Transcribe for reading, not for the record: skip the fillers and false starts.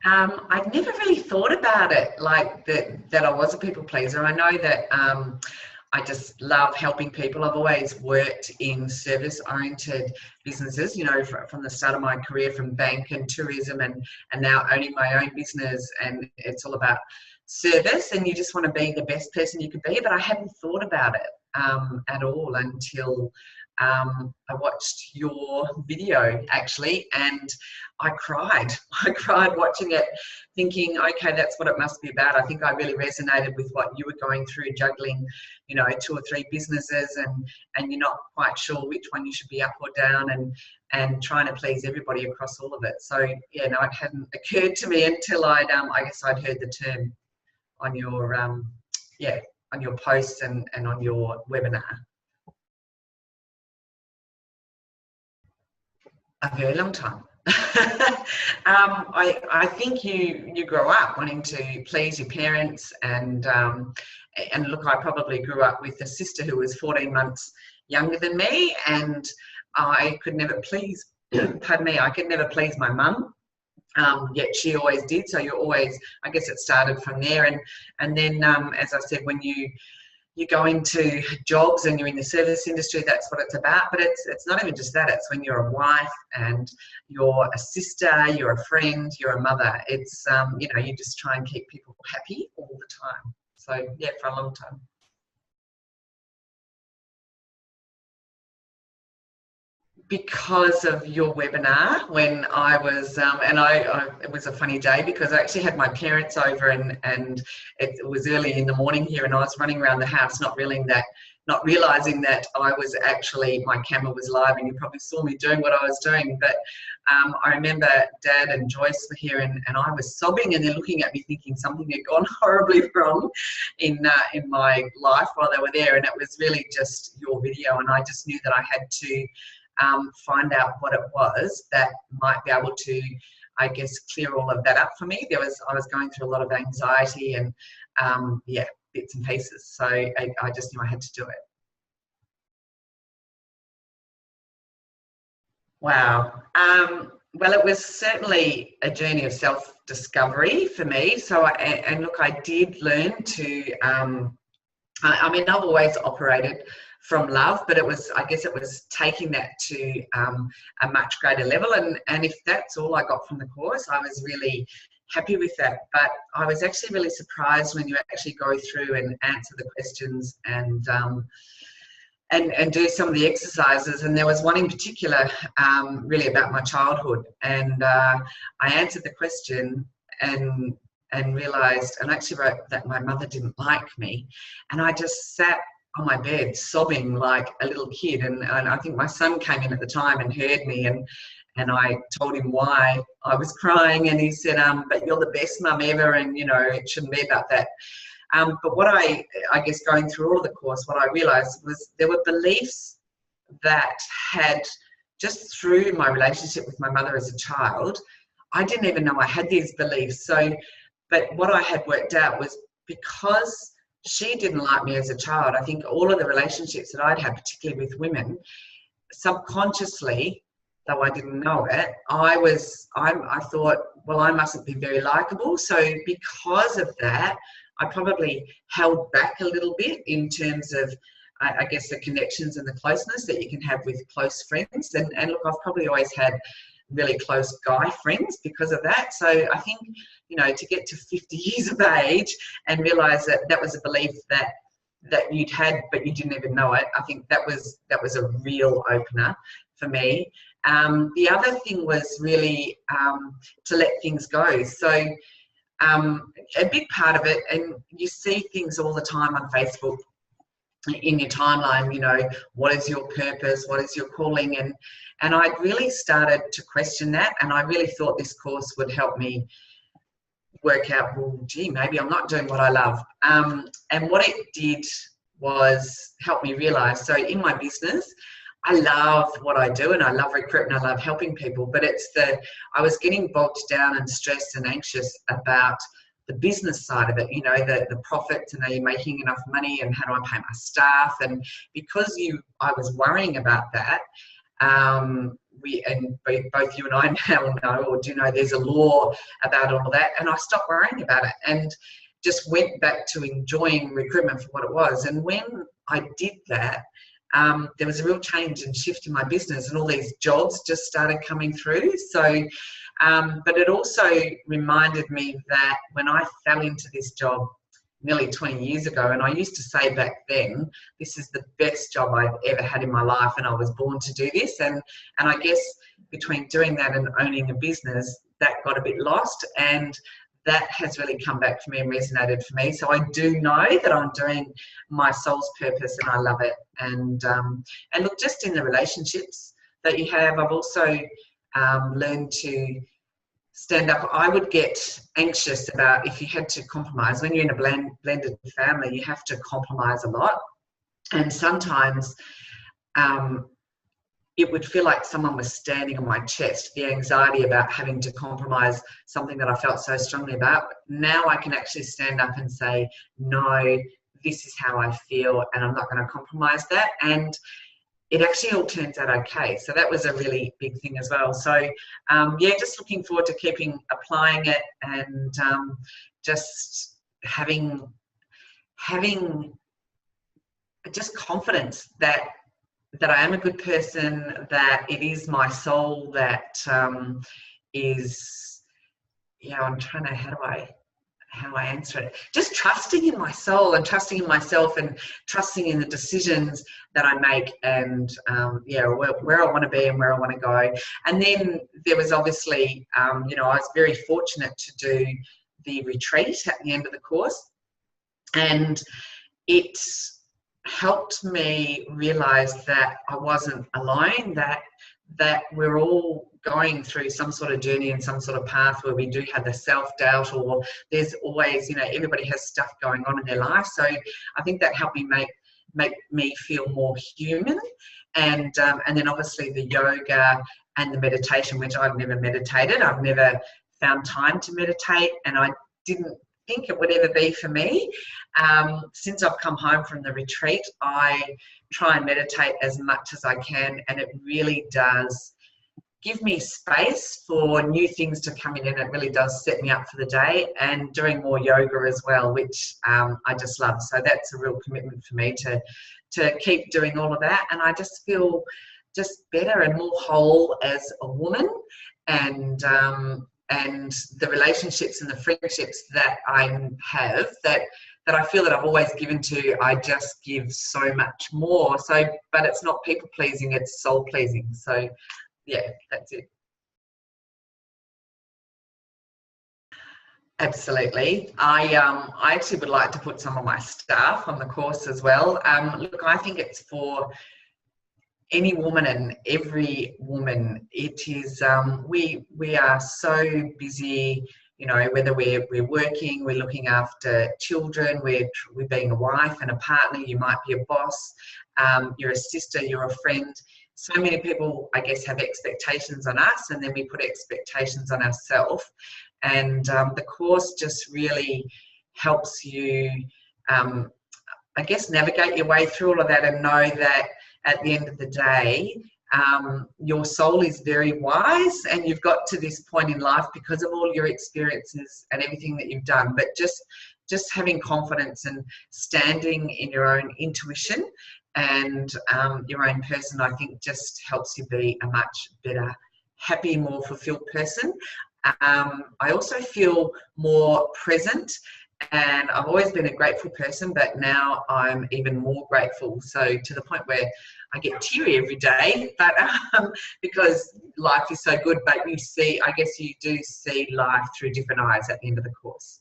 I'd never really thought about it like that I was a people pleaser. I know that I just love helping people. I've always worked in service-oriented businesses, you know, from the start of my career, from bank and tourism and now owning my own business. And it's all about service, and you just want to be the best person you could be. But I hadn't thought about it at all until I watched your video actually, and I cried. I cried watching it, thinking, okay, that's what it must be about. I think I really resonated with what you were going through, juggling, you know, 2 or 3 businesses, and you're not quite sure which one you should be up or down, and trying to please everybody across all of it. So yeah, no, it hadn't occurred to me until I guess I'd heard the term on your on your posts and on your webinar. A very long time. I think you grow up wanting to please your parents, and look, I probably grew up with a sister who was 14 months younger than me, and I could never please, pardon me, I could never please my mum. Yet she always did. So you're always, I guess it started from there, and then as I said, when you go into jobs and you're in the service industry, that's what it's about. But it's not even just that. It's when you're a wife and you're a sister, you're a friend, you're a mother. It's, you know, you just try and keep people happy all the time. So yeah, for a long time. Because of your webinar, when I was, it was a funny day because I actually had my parents over, and it was early in the morning here, and I was running around the house, not realizing that I was actually, my camera was live, and you probably saw me doing what I was doing. But I remember Dad and Joyce were here, and I was sobbing, and they're looking at me thinking something had gone horribly wrong in my life while they were there. And it was really just your video, and I just knew that I had to find out what it was that might be able to, I guess, clear all of that up for me. I was going through a lot of anxiety and yeah, bits and pieces. So I just knew I had to do it. Wow. Well, it was certainly a journey of self-discovery for me. So, and look, I did learn to, I mean, I've always operated from love, but I guess it was taking that to a much greater level. And if that's all I got from the course, I was really happy with that. But I was actually really surprised when you actually go through and answer the questions and do some of the exercises. And there was one in particular really about my childhood. And I answered the question and realised, and actually wrote that my mother didn't like me. And I just sat on my bed sobbing like a little kid, and I think my son came in at the time and heard me, and I told him why I was crying, and he said, but you're the best mum ever, and you know, it shouldn't be about that. But what I guess going through all of the course, what I realized was there were beliefs that had, just through my relationship with my mother as a child, I didn't even know I had these beliefs. So, but what I had worked out was, because she didn't like me as a child, I think all of the relationships that I'd had, particularly with women, subconsciously, though I didn't know it, I thought, well, I mustn't be very likable. So because of that, I probably held back a little bit in terms of, I guess, the connections and the closeness that you can have with close friends. And look, I've probably always had really close guy friends because of that. So I think, you know, to get to 50 years of age and realize that that was a belief that you'd had, but you didn't even know it, I think that was a real opener for me. The other thing was really to let things go. So a big part of it, and you see things all the time on Facebook, in your timeline, you know, what is your purpose, what is your calling, and I really started to question that, and I really thought this course would help me work out, well, gee, maybe I'm not doing what I love. And what it did was help me realize, so in my business, I love what I do, and I love recruitment, I love helping people, but I was getting bogged down and stressed and anxious about the business side of it, you know, the profits, and are you making enough money, and how do I pay my staff? And because I was worrying about that, both you and I now know or do know there's a law about all of that, and I stopped worrying about it and just went back to enjoying recruitment for what it was. And when I did that, there was a real change and shift in my business, and all these jobs just started coming through. So, but it also reminded me that when I fell into this job nearly 20 years ago, and I used to say back then, this is the best job I've ever had in my life, and I was born to do this. And I guess between doing that and owning a business, that got a bit lost, and that has really come back for me and resonated for me. So I do know that I'm doing my soul's purpose, and I love it. And look, just in the relationships that you have, I've also learned to stand up. I would get anxious about if you had to compromise. When you're in a blended family, you have to compromise a lot. And sometimes it would feel like someone was standing on my chest, the anxiety about having to compromise something that I felt so strongly about. Now I can actually stand up and say, no, this is how I feel, and I'm not going to compromise that. And it actually all turns out okay. So that was a really big thing as well. So yeah, just looking forward to applying it, and just having just confidence that I am a good person, that it is my soul that is, I'm trying to, how I answer it. Just trusting in my soul and trusting in myself and trusting in the decisions that I make, and where I want to be and where I want to go. And then there was obviously, I was very fortunate to do the retreat at the end of the course, and it helped me realize that I wasn't alone, that we're all going through some sort of journey and some sort of path where we do have the self-doubt, or there's always, everybody has stuff going on in their life. So I think that helped me make me feel more human. And then obviously the yoga and the meditation, which I've never meditated. I've never found time to meditate, and I didn't think it would ever be for me. Since I've come home from the retreat, I try and meditate as much as I can, and it really does give me space for new things to come in, and it really does set me up for the day. And doing more yoga as well, which I just love. So that's a real commitment for me to keep doing all of that. And I just feel just better and more whole as a woman, and the relationships and the friendships that I have, that I feel that I've always given to, I just give so much more. So, but it's not people pleasing, it's soul pleasing. So yeah, that's it. Absolutely. I actually would like to put some of my staff on the course as well. Look, I think it's for any woman and every woman. It is, we are so busy, whether we're working, we're looking after children, we're being a wife and a partner, you might be a boss, you're a sister, you're a friend. So many people, I guess, have expectations on us, and then we put expectations on ourselves. And the course just really helps you, I guess, navigate your way through all of that, and know that at the end of the day, your soul is very wise, and you've got to this point in life because of all your experiences and everything that you've done. But just having confidence and standing in your own intuition and your own person, I think just helps you be a much better, happy, more fulfilled person. I also feel more present, and I've always been a grateful person, but now I'm even more grateful. So to the point where I get teary every day, but because life is so good. But you see, I guess you do see life through different eyes at the end of the course.